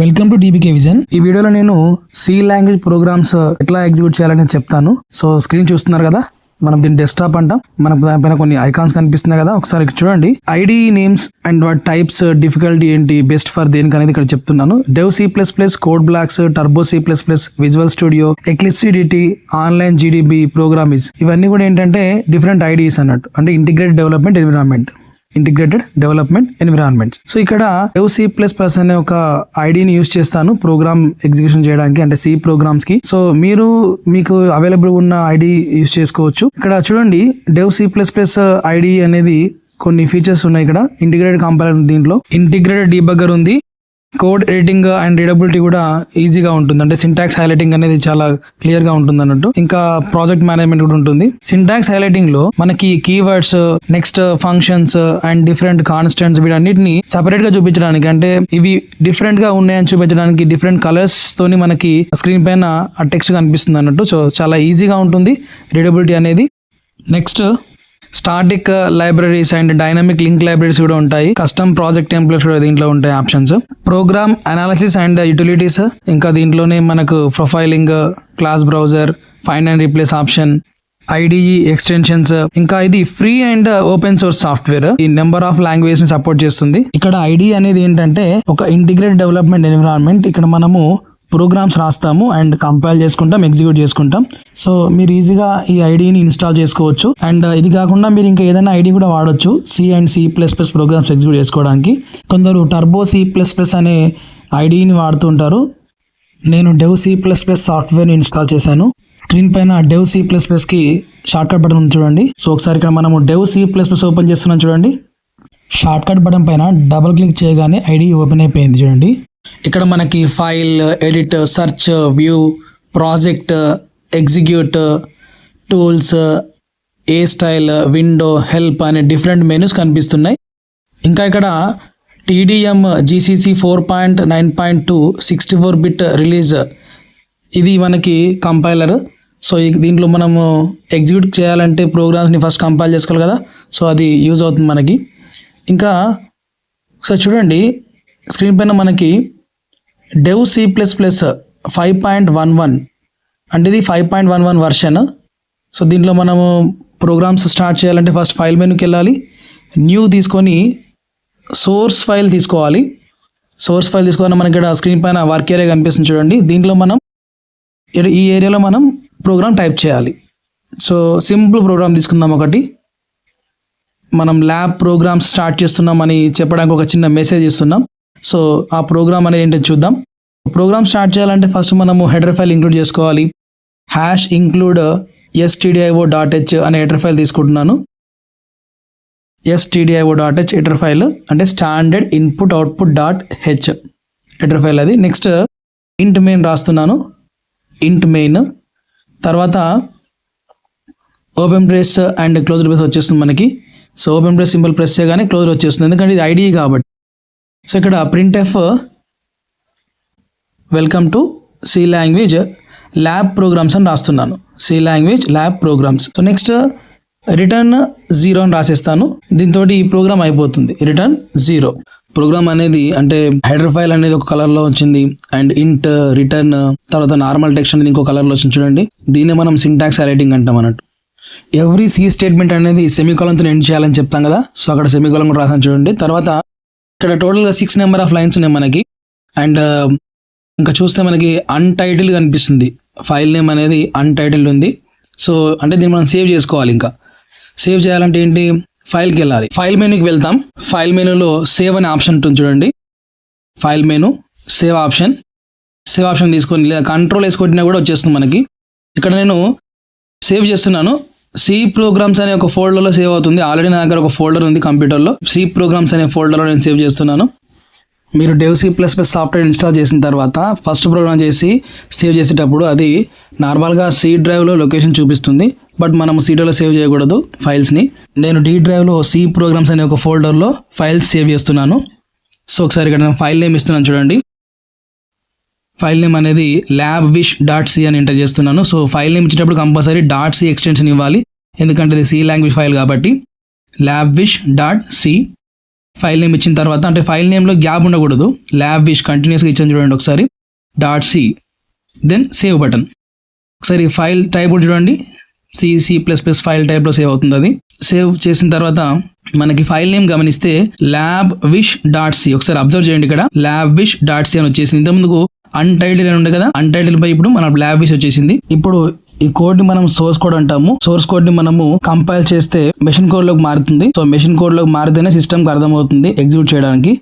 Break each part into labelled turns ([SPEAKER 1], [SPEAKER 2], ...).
[SPEAKER 1] Welcome to DBK vision. ఈ వీడియోలో నేను సి లాంగ్వేజ్ ప్రోగ్రామ్స్ ఎట్లా ఎగ్జిక్యూట్ చేయాలని చెప్తాను. సో స్క్రీన్ చూస్తున్నారు కదా, మనం దీన్ని డెస్క్టాప్ అంటాం. మనకు దానిపైన కొన్ని ఐకాన్స్ కనిపిస్తున్నాయి కదా, ఒకసారి చూడండి. ID names and what types, difficulty ఏంటి, బెస్ట్ ఫర్ దేనికి అనేది ఇక్కడ చెప్తున్నాను. Dev C++, code blocks, turbo C++, visual studio, eclipse CDT, online GDB, ప్రోగ్రామిజ్, ఇవన్నీ కూడా ఏంటంటే డిఫరెంట్ ఐడీస్ అన్నట్టు, అంటే ఇంటిగ్రేటెడ్ డెవలప్మెంట్ ఎన్విరాన్మెంట్. సో ఇక్కడ డెవ్ C++ అనే ఒక ఐడిని యూజ్ చేస్తాను ప్రోగ్రామ్ ఎగ్జిక్యూషన్ చేయడానికి, అంటే సి ప్రోగ్రామ్స్ కి. సో మీకు అవైలబుల్ ఉన్న ఐడి యూజ్ చేసుకోవచ్చు. ఇక్కడ చూడండి, డెవ్ C++ ఐడి అనేది కొన్ని ఫీచర్స్ ఉన్నాయి. ఇక్కడ ఇంటిగ్రేటెడ్ కంపైలర్, దీంట్లో ఇంటిగ్రేటెడ్ డీబగ్గర్ ఉంది, కోడ్ ఎడిటింగ్ అండ్ రీడబిలిటీ కూడా ఈజీగా ఉంటుంది, అంటే సింటాక్స్ హైలైటింగ్ అనేది చాలా క్లియర్ గా ఉంటుంది అన్నట్టు. ఇంకా ప్రాజెక్ట్ మేనేజ్మెంట్ కూడా ఉంటుంది. సింటాక్స్ హైలైటింగ్ లో మనకి keywords, next functions and different constants, వీటన్నిటిని సెపరేట్ గా చూపించడానికి, అంటే ఇవి డిఫరెంట్ గా ఉన్నాయని చూపించడానికి డిఫరెంట్ కలర్స్ తోని మనకి స్క్రీన్ పైన ఆ టెక్స్ట్ కనిపిస్తుంది అన్నట్టు. సో చాలా ఈజీగా ఉంటుంది రీడబిలిటీ అనేది. Next static libraries and dynamic link libraries కూడా ఉంటాయి. కస్టమ్ ప్రాజెక్ట్ టెంప్లెట్స్ కూడా దీంట్లో ఉంటాయి options. Program analysis and utilities, ఇంకా దీంట్లోనే మనకు profiling, class browser, find and replace option, IDE extensions, ఇంకా ఇది free and open source software. ఈ నెంబర్ ఆఫ్ లాంగ్వేజ్ ని సపోర్ట్ చేస్తుంది. ఇక్కడ IDE అనేది ఏంటంటే ఒక ఇంటిగ్రేటెడ్ డెవలప్మెంట్ ఎన్విరాన్మెంట్. ఇక్కడ మనము ప్రోగ్రామ్స్ రాస్తాము అండ్ కంపైల్ చేసుకుంటాం, ఎగ్జిక్యూట్ చేసుకుంటాం. సో మీరు ఈజీగా ఈ ఐడిని ఇన్స్టాల్ చేసుకోవచ్చు. అండ్ ఇది కాకుండా మీరు ఇంకా ఏదైనా ఐడి కూడా వాడొచ్చు C and C++ programs execute చేసుకోవడానికి. కొందరు టర్బో C++ అనే ఐడిని వాడుతుంటారు. నేను డెవ్ C++ సాఫ్ట్వేర్ని ఇన్స్టాల్ చేశాను. స్క్రీన్ పైన డెవ్ C++ కి షార్ట్ కట్ బటన్ ఉంది చూడండి. సో ఒకసారి ఇక్కడ మనము డెవ్ C++ ఓపెన్ చేస్తున్నాం చూడండి. షార్ట్ కట్ బటన్ పైన డబుల్ క్లిక్ చేయగానే ఐడి ఓపెన్ అయిపోయింది చూడండి. ఇక్కడ మనకి file, edit, search, view, project, execute, tools, A style, window, help అనే డిఫరెంట్ మెనూస్ కనిపిస్తున్నాయి. ఇంకా ఇక్కడ TDM GCC 4.9.2 64-bit రిలీజ్, ఇది మనకి కంపైలర్. సో దీంట్లో మనము ఎగ్జిక్యూట్ చేయాలంటే ప్రోగ్రామ్స్ని ఫస్ట్ కంపైల్ చేసుకోవాలి కదా, సో అది యూజ్ అవుతుంది మనకి. ఇంకా ఒకసారి చూడండి, స్క్రీన్ పైన మనకి డెవ్ C++ 5.11 అంటే ఇది 5.11 వర్షన్. సో దీంట్లో మనము ప్రోగ్రామ్స్ స్టార్ట్ చేయాలంటే ఫస్ట్ ఫైల్ మెనూకి వెళ్ళాలి, న్యూ తీసుకొని సోర్స్ ఫైల్ తీసుకోవాలి. సోర్స్ ఫైల్ తీసుకొని మనకి ఇక్కడ స్క్రీన్ పైన వర్క్ ఏరియా కనిపిస్తుంది చూడండి. దీంట్లో మనం ఈ ఏరియాలో మనం ప్రోగ్రామ్ టైప్ చేయాలి. సో సింపుల్ ప్రోగ్రామ్ తీసుకుందాం ఒకటి. మనం ల్యాబ్ ప్రోగ్రామ్స్ స్టార్ట్ చేస్తున్నామని చెప్పడానికి ఒక చిన్న మెసేజ్ ఇస్తున్నాం. సో ఆ ప్రోగ్రామ్ అనేది ఏంటో చూద్దాం. ప్రోగ్రామ్ స్టార్ట్ చేయాలంటే ఫస్ట్ మనము హెడర్ ఫైల్ ఇంక్లూడ్ చేసుకోవాలి. #include stdio.h అనే హెడర్ ఫైల్ తీసుకుంటున్నాను. stdio.h హెడర్ ఫైల్ అంటే standard input output .h header file అది. నెక్స్ట్ ఇంట్ మెయిన్ రాస్తున్నాను, ఇంట్ మెయిన్. తర్వాత open brace and close brace వచ్చేస్తుంది మనకి. So open brace symbol press చేయగానే క్లోజ్ వచ్చేస్తుంది, ఎందుకంటే ఇది ఐడి కాబట్టి. సో ఇక్కడ printf welcome to C language lab programs అని రాస్తున్నాను. C language lab programmes. So next return 0 అని రాసేస్తాను. దీంతో ఈ ప్రోగ్రామ్ అయిపోతుంది. రిటర్న్ 0 ప్రోగ్రామ్ అనేది, అంటే హెడర్ ఫైల్ అనేది ఒక కలర్లో వచ్చింది, అండ్ ఇంట్, రిటర్న్, తర్వాత నార్మల్ టెక్స్ట్ అనేది ఇంకో కలర్లో వచ్చింది చూడండి. దీన్ని మనం సింటాక్స్ హైలైటింగ్ అంటాం అన్నట్టు. ఎవ్రీ C స్టేట్మెంట్ అనేది సెమీకోలన్తో ఎండ్ చేయాలని చెప్తాం కదా, సో అక్కడ సెమీకోలన్ కూడా రాసాను చూడండి. తర్వాత ఇక్కడ టోటల్గా 6 నెంబర్ ఆఫ్ లైన్స్ ఉన్నాయి మనకి. అండ్ ఇంకా చూస్తే మనకి అన్టైటిల్ కనిపిస్తుంది, ఫైల్ నేమ్ అనేది అన్టైటిల్డ్ ఉంది. సో అంటే దీన్ని మనం సేవ్ చేసుకోవాలి. ఇంకా సేవ్ చేయాలంటే ఏంటి, ఫైల్కి వెళ్ళాలి, ఫైల్ మెనూకి వెళ్తాం. ఫైల్ మెనూలో సేవ్ అనే ఆప్షన్ ఉంటుంది చూడండి. ఫైల్ మెనూ, సేవ్ ఆప్షన్ తీసుకొని లేదా కంట్రోల్ వేసుకొట్టినా కూడా వచ్చేస్తుంది మనకి. ఇక్కడ నేను సేవ్ చేస్తున్నాను. సి ప్రోగ్రామ్స్ అనే ఒక ఫోల్డర్లో సేవ్ అవుతుంది. ఆల్రెడీ నా దగ్గర ఒక ఫోల్డర్ ఉంది కంప్యూటర్లో, సి ప్రోగ్రామ్స్ అనే ఫోల్డర్లో నేను సేవ్ చేస్తున్నాను. మీరు డెవ్ C++ సాఫ్ట్వేర్ ఇన్స్టాల్ చేసిన తర్వాత ఫస్ట్ ప్రోగ్రామ్ చేసి సేవ్ చేసేటప్పుడు అది నార్మల్గా C డ్రైవ్లో లొకేషన్ చూపిస్తుంది, బట్ మనం C డ్రైవ్లో సేవ్ చేయకూడదు ఫైల్స్ని. నేను D డ్రైవ్లో సి ప్రోగ్రామ్స్ అనే ఒక ఫోల్డర్లో ఫైల్స్ సేవ్ చేస్తున్నాను. సో ఒకసారి ఇక్కడ నేను ఫైల్ నేమ్ ఇస్తున్నాను చూడండి. ఫైల్ నేమ్ అనేది labvish.c అని ఎంటర్ చేస్తున్నాను. సో ఫైల్ నేమ్ ఇచ్చేటప్పుడు కంపల్సరీ .c ఎక్స్టెన్షన్ ఇవ్వాలి, ఎందుకంటే ఇది సి లాంగ్వేజ్ ఫైల్ కాబట్టి. labvish.c ఫైల్ నేమ్ ఇచ్చిన తర్వాత, అంటే ఫైల్ నేమ్లో గ్యాప్ ఉండకూడదు, ల్యాబ్ విష్ కంటిన్యూస్గా ఇచ్చాను చూడండి ఒకసారి, .c, దెన్ సేవ్ బటన్. ఒకసారి ఫైల్ టైప్ కూడా చూడండి, C++ ఫైల్ టైప్లో సేవ్ అవుతుంది. అది సేవ్ చేసిన తర్వాత మనకి ఫైల్ నేమ్ గమనిస్తే labwish.c, ఒకసారి అబ్జర్వ్ చేయండి, ఇక్కడ labwish.c అని వచ్చేసింది. ఇంతకుముందుకు అన్టైటిల్ అని ఉండే కదా, అన్టైటిల్ పై ఇప్పుడు మన labwish వచ్చేసింది. ఇప్పుడు ఈ కోడ్ ని మనం సోర్స్ కోడ్ అంటాము. సోర్స్ కోడ్ ని మనము కంపైల్ చేస్తే మెషిన్ కోడ్ లోకి మారుతుంది. సో మెషిన్ కోడ్ లోకి మారితేనే సిస్టమ్ కి అర్థమవుతుంది ఎగ్జిక్యూట్ చేయడానికి.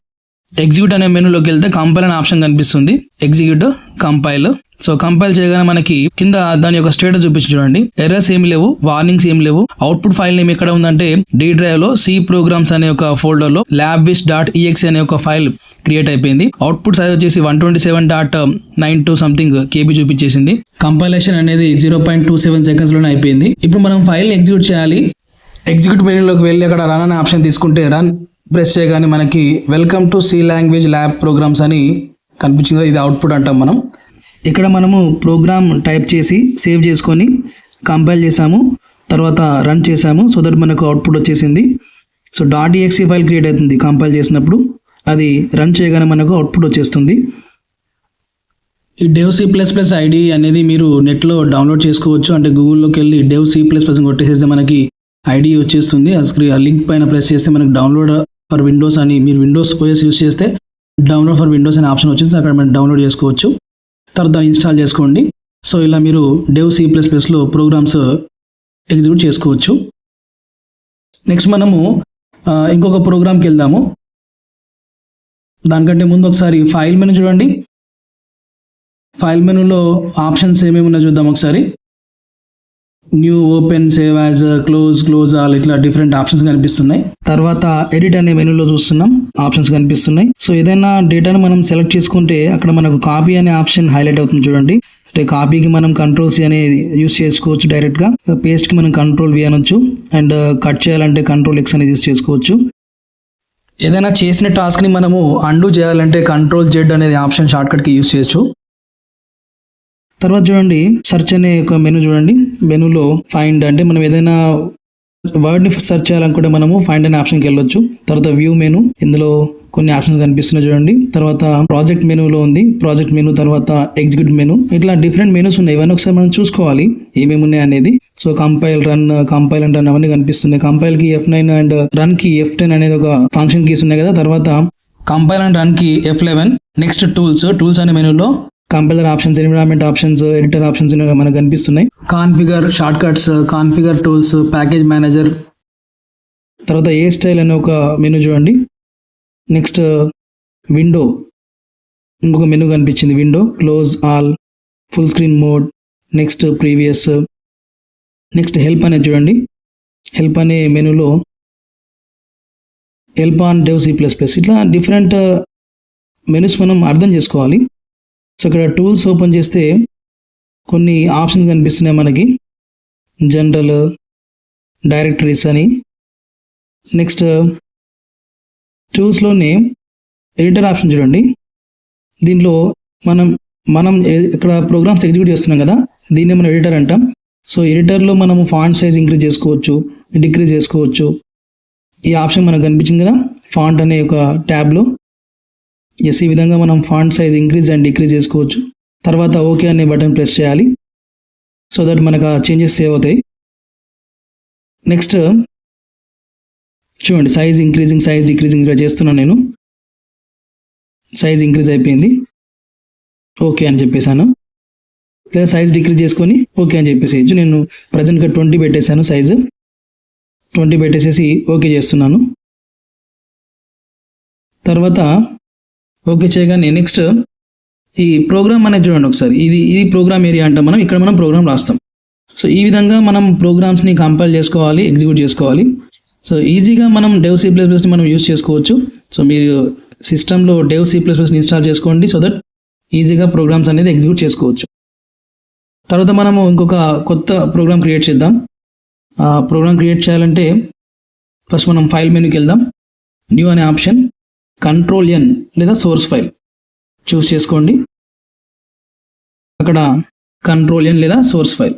[SPEAKER 1] ఎగ్జిక్యూట్ అనే మెనూలోకి వెళ్తే కంపైల్ అనే ఆప్షన్ కనిపిస్తుంది, ఎగ్జిక్యూట్ కంపైల్. సో కంపైల్ చేయగానే మనకి కింద దాని యొక్క స్టేటస్ చూపించి చూడండి, ఎర్రర్స్ ఏమి లేవు, వార్నింగ్స్ ఏమి లేవు. అవుట్పుట్ ఫైల్ నేమ్ ఎక్కడ ఉందంటే డి డ్రైవ్ లో సి ప్రోగ్రామ్స్ అనే ఒక ఫోల్డర్ లో labwish.exe అనే ఒక ఫైల్ క్రియేట్ అయిపోయింది. అవుట్పుట్ సైజ్ వచ్చేసి 127.92 సంథింగ్ కేబీ చూపించేసింది. కంపైలేషన్ అనేది 0.27 సెకండ్స్ లోనే అయిపోయింది. ఇప్పుడు మనం ఫైల్ ఎగ్జిక్యూట్ చేయాలి. ఎగ్జిక్యూట్ మెనూలోకి వెళ్ళి అక్కడ రన్ అనే ఆప్షన్ తీసుకుంటే రన్ ప్రెస్ చేయగానే మనకి welcome to C language lab programs అని కనిపించింది. ఇది అవుట్పుట్ అంటాం మనం. ఇక్కడ మనము ప్రోగ్రామ్ టైప్ చేసి సేవ్ చేసుకొని కంపైల్ చేసాము, తర్వాత రన్ చేసాము. సో దట్ మనకు అవుట్పుట్ వచ్చేసింది. సో .exe ఫైల్ క్రియేట్ అవుతుంది కంపైల్ చేసినప్పుడు, అది రన్ చేయగానే మనకు అవుట్పుట్ వచ్చేస్తుంది. ఈ dev C++ ఐడి అనేది మీరు నెట్లో డౌన్లోడ్ చేసుకోవచ్చు. అంటే గూగుల్లోకి వెళ్ళి dev C++ కొట్టేసేస్తే మనకి ఐడి వచ్చేస్తుంది. ఆ లింక్ పైన ప్రెస్ చేస్తే మనకి డౌన్లోడ్ ఫర్ విండోస్ అని, మీరు విండోస్ OS యూస్ చేస్తే డౌన్లోడ్ ఫర్ విండోస్ అనే ఆప్షన్ వచ్చేసి అక్కడ మనం డౌన్లోడ్ చేసుకోవచ్చు. తర్వాత దాన్ని ఇన్స్టాల్ చేసుకోండి. సో ఇలా మీరు dev C++లో ప్రోగ్రామ్స్ ఎగ్జిక్యూట్ చేసుకోవచ్చు. నెక్స్ట్ మనము ఇంకొక ప్రోగ్రామ్కి వెళ్దాము. దానికంటే ముందు ఒకసారి ఫైల్ మెనూ చూడండి. ఫైల్ మెనూలో ఆప్షన్స్ ఏమేమి ఉన్నాయో చూద్దాం ఒకసారి. New, open, save as, close all, ఇట్లా డిఫరెంట్ ఆప్షన్స్ కనిపిస్తున్నాయి. తర్వాత ఎడిట్ అనే మెనూలో చూస్తున్నాం, ఆప్షన్స్ కనిపిస్తున్నాయి. సో ఏదైనా డేటాను మనం సెలెక్ట్ చేసుకుంటే అక్కడ మనకు కాపీ అనే ఆప్షన్ హైలైట్ అవుతుంది చూడండి. అంటే కాపీకి మనం Ctrl+C అనేది యూస్ చేసుకోవచ్చు డైరెక్ట్ గా, పేస్ట్ కి మనం Ctrl+V అనొచ్చు, అండ్ కట్ చేయాలంటే Ctrl+X అనేది యూస్ చేసుకోవచ్చు. ఏదైనా చేసిన టాస్క్ ని మనము అండూ చేయాలంటే Ctrl+Z అనేది ఆప్షన్ షార్ట్ కట్ కి యూస్ చేయొచ్చు. తర్వాత చూడండి సెర్చ్ అనే ఒక మెనూ చూడండి. మెనూలో ఫైండ్, అంటే మనం ఏదైనా వర్డ్ ని సెర్చ్ చేయాలనుకుంటే మనము ఫైండ్ అనే ఆప్షన్కి వెళ్ళొచ్చు. తర్వాత వ్యూ మెనూ, ఇందులో కొన్ని ఆప్షన్స్ కనిపిస్తున్నాయి చూడండి. తర్వాత ప్రాజెక్ట్ మెనూలో ఉంది, ప్రాజెక్ట్ మెనూ, తర్వాత ఎగ్జిక్యూట్ మెనూ, ఇట్లా డిఫరెంట్ మెనూస్ ఉన్నాయి. ఇవన్నీ ఒకసారి మనం చూసుకోవాలి ఏమేమి ఉన్నాయి అనేది. సో కంపైల్, రన్, కంపైల్ అంటే అవన్నీ కనిపిస్తున్నాయి. కంపైల్ కి F9 అండ్ రన్ కి F10 అనేది ఒక ఫంక్షన్ కీస్ ఉన్నాయి కదా. తర్వాత కంపైల్ అండ్ రన్ కి F11. నెక్స్ట్ టూల్స్ అనే మెనూలో compiler options, environment options, editor options మనకు కనిపిస్తున్నాయి. Configure, short cuts, configure tools, package manager. తర్వాత ఏ స్టైల్ అనే ఒక మెనూ చూడండి. నెక్స్ట్ విండో, ఇంకొక మెనూ కనిపించింది, window, close all, full screen mode, next previous. Next help అనేది చూడండి. హెల్ప్ అనే మెనూలో హెల్ప్ ఆన్ dev C++, ఇట్లా డిఫరెంట్ మెనూస్ మనం అర్థం చేసుకోవాలి. సో ఇక్కడ టూల్స్ ఓపెన్ చేస్తే కొన్ని ఆప్షన్స్ కనిపిస్తున్నాయి మనకి, జనరల్, డైరెక్టరీస్ అని. నెక్స్ట్ టూల్స్లోనే ఎడిటర్ ఆప్షన్ చూడండి. దీనిలో మనం ఇక్కడ ప్రోగ్రామ్స్ ఎగ్జిక్యూట్ చేస్తున్నాం కదా, దీన్ని మనం ఎడిటర్ అంటాం. సో ఎడిటర్లో మనము ఫాంట్ సైజ్ ఇంక్రీజ్ చేసుకోవచ్చు, డిక్రీజ్ చేసుకోవచ్చు. ఈ ఆప్షన్ మనకు కనిపించింది కదా ఫాంట్ అనే ఒక ట్యాబ్లో. ఎస్, ఈ విధంగా మనం font size increase and decrease చేసుకోవచ్చు. తర్వాత ఓకే అనే బటన్ ప్రెస్ చేయాలి, సో దట్ మనకు ఆ చేంజెస్ సేవ్ అవుతాయి. నెక్స్ట్ చూడండి, సైజ్ ఇంక్రీజింగ్, సైజ్ డిక్రీజింగ్ ఇక్కడ చేస్తున్నాను నేను. సైజ్ ఇంక్రీజ్ అయిపోయింది, ఓకే అని చెప్పేశాను. లేదా సైజ్ డిక్రీజ్ చేసుకొని ఓకే అని చెప్పేసేయచ్చు. నేను ప్రజెంట్గా 20 పెట్టేశాను, సైజు 20 పెట్టేసేసి ఓకే చేస్తున్నాను. తర్వాత ఓకే చేయగానే నెక్స్ట్ ఈ ప్రోగ్రామ్ అనేది చూడండి ఒకసారి. ఇది ప్రోగ్రామ్ ఏరియా అంటాం మనం. ఇక్కడ మనం ప్రోగ్రామ్ రాస్తాం. సో ఈ విధంగా మనం ప్రోగ్రామ్స్ని కంపైల్ చేసుకోవాలి, ఎగ్జిక్యూట్ చేసుకోవాలి. సో ఈజీగా మనం dev C++ని మనం యూజ్ చేసుకోవచ్చు. సో మీరు సిస్టంలో dev C++ని ఇన్స్టాల్ చేసుకోండి, సో దట్ ఈజీగా ప్రోగ్రామ్స్ అనేది ఎగ్జిక్యూట్ చేసుకోవచ్చు. తర్వాత మనము ఇంకొక కొత్త ప్రోగ్రామ్ క్రియేట్ చేద్దాం. ప్రోగ్రామ్ క్రియేట్ చేయాలంటే ఫస్ట్ మనం ఫైల్ మెనూకి వెళ్దాం. న్యూ అనే ఆప్షన్, Ctrl+N లేదా సోర్స్ ఫైల్ చూస్ చేసుకోండి. అక్కడ Ctrl+N లేదా సోర్స్ ఫైల్.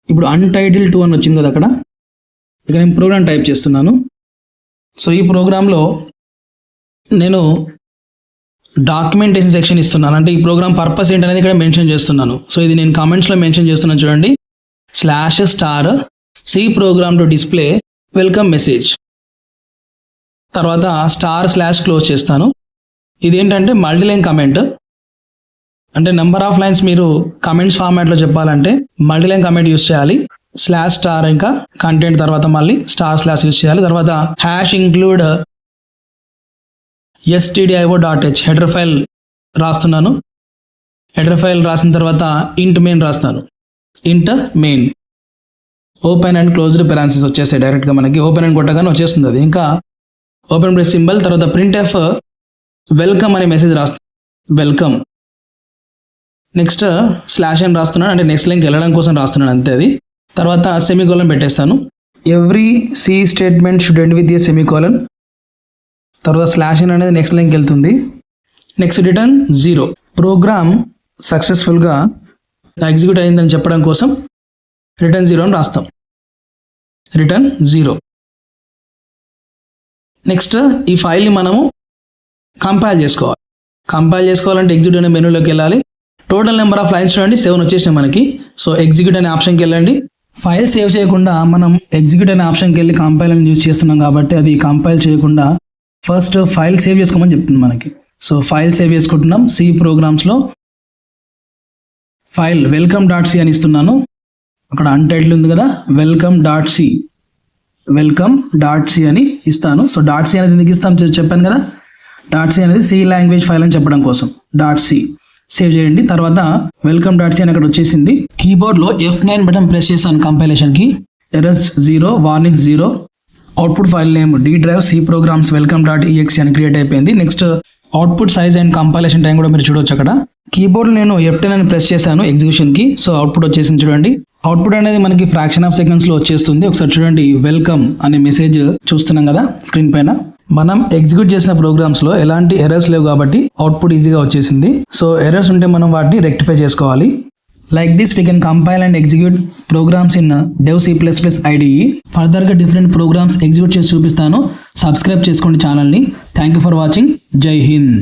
[SPEAKER 1] ఇప్పుడు untitled2 అని వచ్చింది కదా అక్కడ. ఇక నేను ప్రోగ్రామ్ టైప్ చేస్తున్నాను. సో ఈ ప్రోగ్రాంలో నేను డాక్యుమెంటేషన్ సెక్షన్ ఇస్తున్నాను. అంటే ఈ ప్రోగ్రామ్ పర్పస్ ఏంటనేది ఇక్కడ మెన్షన్ చేస్తున్నాను. సో ఇది నేను కామెంట్స్లో మెన్షన్ చేస్తున్నాను చూడండి. /C program to display welcome message, తర్వాత / క్లోజ్ చేస్తాను. ఇదేంటంటే మల్టీలైన్ కమెంట్. అంటే నెంబర్ ఆఫ్ లైన్స్ మీరు కమెంట్స్ ఫార్మాట్లో చెప్పాలంటే మల్టీలైన్ కమెంట్ యూస్ చేయాలి. /* ఇంకా కంటెంట్ తర్వాత మళ్ళీ // యూస్ చేయాలి. తర్వాత #include stdio.h హెడర్ ఫైల్ రాస్తున్నాను. హెడర్ ఫైల్ రాసిన తర్వాత int main రాస్తాను. int main open and closed parenthesis వచ్చేస్తాయి డైరెక్ట్గా మనకి. ఓపెన్ అండ్ కొట్టగానే వచ్చేస్తుంది అది. ఇంకా ఓపెన్ బ్రేస్ సింబల్, తర్వాత printf వెల్కమ్ అనే మెసేజ్ రాస్తాను. వెల్కమ్. నెక్స్ట్ /n రాస్తున్నాను, అంటే నెక్స్ట్ లైన్కి వెళ్ళడం కోసం రాస్తున్నాను అంతే అది. తర్వాత సెమీకోలన్ పెట్టేస్తాను. Every C statement should end with a semicolon. తర్వాత /n అనేది నెక్స్ట్ లైన్కి వెళ్తుంది. Next return 0. ప్రోగ్రామ్ సక్సెస్ఫుల్గా ఎగ్జిక్యూట్ అయిందని చెప్పడం కోసం రిటర్న్ 0 అని రాస్తాం. రిటర్న్ 0. నెక్స్ట్ ఈ ఫైల్ని మనము కంపైల్ చేసుకోవాలి. కంపైల్ చేసుకోవాలంటే ఎగ్జిక్యూట్ అనే మెనూలోకి వెళ్ళాలి. టోటల్ నెంబర్ ఆఫ్ లైన్స్ చూడండి 7 వచ్చేసినాయి మనకి. సో ఎగ్జిక్యూట్ అనే ఆప్షన్కి వెళ్ళండి. ఫైల్ సేవ్ చేయకుండా మనం ఎగ్జిక్యూట్ అనే ఆప్షన్కి వెళ్ళి కంపైల్ అని యూజ్ చేస్తున్నాం కాబట్టి అది కంపైల్ చేయకుండా ఫస్ట్ ఫైల్ సేవ్ చేసుకోమని చెప్తుంది మనకి. సో ఫైల్ సేవ్ చేసుకుంటున్నాం. సి ప్రోగ్రామ్స్లో ఫైల్ welcome.c అని ఇస్తున్నాను. అక్కడ అన్టైటిల్ ఉంది కదా, welcome.c అని ఇస్తాను. సో .c అనేది ఎందుకు ఇస్తాం చెప్పాను కదా. .c అనేది సి లాంగ్వేజ్ ఫైల్ అని చెప్పడం కోసం. .c సేవ్ చేయండి. తర్వాత welcome.c అని అక్కడ వచ్చేసింది. కీబోర్డ్లో F9 బటన్ ప్రెస్ చేశాను కంపైలేషన్కి. Errors 0, warning 0. Output file name D drive C programs welcome.exe అని క్రియేట్ అయిపోయింది. Next output size and compilation time కూడా మీరు చూడవచ్చు అక్కడ. కీబోర్డ్ నేను F10 అని ప్రెస్ చేశాను ఎగ్జిక్యూషన్కి. సో అవుట్పుట్ వచ్చేసింది చూడండి. అవుట్పుట్ అనేది మనకి ఫ్రాక్షన్ ఆఫ్ సెకండ్స్లో వచ్చేస్తుంది. ఒకసారి చూడండి, వెల్కమ్ అనే మెసేజ్ చూస్తున్నాం కదా స్క్రీన్ పైన. మనం ఎగ్జిక్యూట్ చేసిన ప్రోగ్రామ్స్లో ఎలాంటి ఎర్రర్స్ లేవు కాబట్టి అవుట్పుట్ ఈజీగా వచ్చేసింది. సో ఎర్రర్స్ ఉంటే మనం వాటిని రెక్టిఫై చేసుకోవాలి. Like this, we can compile and execute programs in Dev C++ IDE. ఫర్దర్గా డిఫరెంట్ ప్రోగ్రామ్స్ ఎగ్జిక్యూట్ చేసి చూపిస్తాను. సబ్స్క్రైబ్ చేసుకోండి ఛానల్ని. Thank you for watching. జై హింద్.